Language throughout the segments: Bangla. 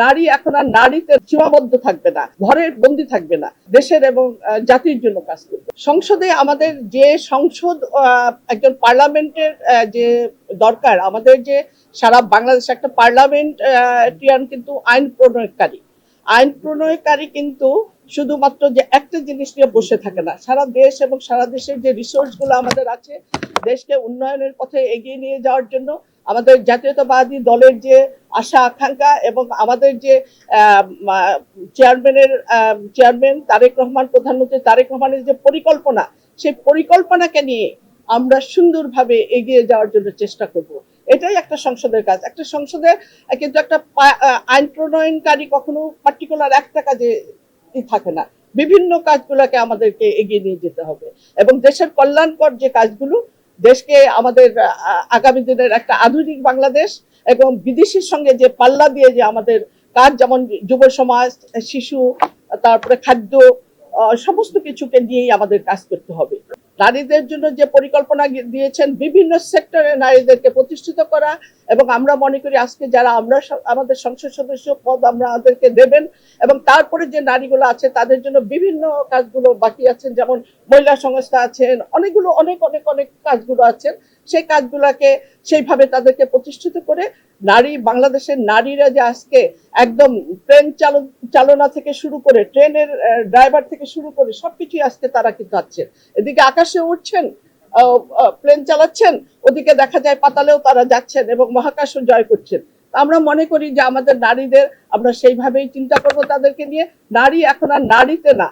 নারী এখন আর নারীতে সীমাবদ্ধ থাকবে না, ঘরের বন্দী থাকবে না, দেশের এবং জাতির জন্য কাজ করবে। সংসদে আমাদের যে সংসদ একজন পার্লামেন্টের যে দরকার, আমাদের যে সারা বাংলাদেশে একটা পার্লামেন্টারিয়ান কিন্তু আইন প্রণয়নকারী কিন্তু শুধুমাত্র যে একটা জিনিস নিয়ে বসে থাকে না, সারা দেশ এবং সারা দেশের যে রিসোর্স গুলো আমাদের আছে দেশকে উন্নয়নের পথে এগিয়ে নিয়ে যাওয়ার জন্য আমাদের জাতীয়তাবাদী দলের যে আশা আকাঙ্ক্ষা এবং আমাদের যে চেয়ারম্যান তারেক রহমান, প্রধানমন্ত্রী তারেক রহমানের যে পরিকল্পনা, সেই পরিকল্পনাকে নিয়ে আমরা সুন্দরভাবে এগিয়ে যাওয়ার জন্য চেষ্টা করব। এটাই একটা সংসদের কাজ। একটা সংসদের কিন্তু একটা আইন প্রণয়নকারী কখনো পার্টিকুলার একটা কাজে থাকে না, বিভিন্ন কাজগুলোকে আমাদেরকে এগিয়ে নিয়ে যেতে হবে এবং দেশের কল্যাণকর যে কাজগুলো, দেশকে আমাদের আগামী দিনের একটা আধুনিক বাংলাদেশ এবং বিদেশের সঙ্গে যে পাল্লা দিয়ে যে আমাদের কাজ, যেমন যুব সমাজ, শিশু, তারপরে খাদ্য, সমস্ত কিছুকে নিয়েই আমাদের কাজ করতে হবে। নারীদের জন্য যে পরিকল্পনা দিয়েছেন বিভিন্ন সেক্টরে নারীদেরকে প্রতিষ্ঠিত করা, এবং আমরা মনে করি আজকে যারা আমরা আমাদের সংসদ সদস্য পদ আমাদেরকে দেবেন এবং তারপরে যে নারীগুলো আছে তাদের জন্য বিভিন্ন কাজগুলো বাকি আছেন, যেমন মহিলা সংস্থা আছেন, অনেকগুলো অনেক অনেক অনেক কাজগুলো আছেন, সেই কাজগুলোকে সেইভাবে তাদেরকে প্রতিষ্ঠিত করে বাংলাদেশের নারীরা যে আজকে একদম ট্রেন চালনা থেকে শুরু করে ট্রেনের ড্রাইভার থেকে শুরু করে সবকিছুই আজকে তারা কিন্তু আছেন, এদিকে আকাশে উঠছেন, প্লেন চালাচ্ছেন, ওদিকে দেখা যায় পাতালেও তারা যাচ্ছেন এবং মহাকাশও জয় করছেন। আমরা মনে করি যে আমাদের নারীদের আমরা সেইভাবেই চিন্তা করবো তাদেরকে নিয়ে। নারী এখন আর নারীতে না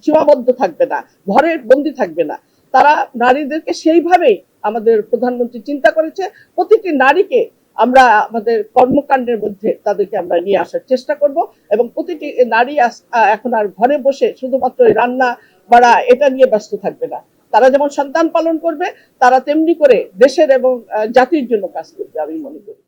সীমাবদ্ধ থাকবে না, ঘরের বন্দী থাকবে না, তারা নারীদেরকে সেইভাবেই আমাদের প্রধানমন্ত্রী চিন্তা করেছে। প্রতিটি নারীকে আমরা আমাদের কর্মকাণ্ডের মধ্যে তাদেরকে আমরা নিয়ে আসার চেষ্টা করব এবং প্রতিটি নারী এখন আর ঘরে বসে শুধুমাত্র রান্না বাড়া এটা নিয়ে ব্যস্ত থাকবে না। তারা যেমন সন্তান পালন করবে, তারা তেমনি করে দেশের এবং জাতির জন্য কাজ করবে, আমি মনে করি।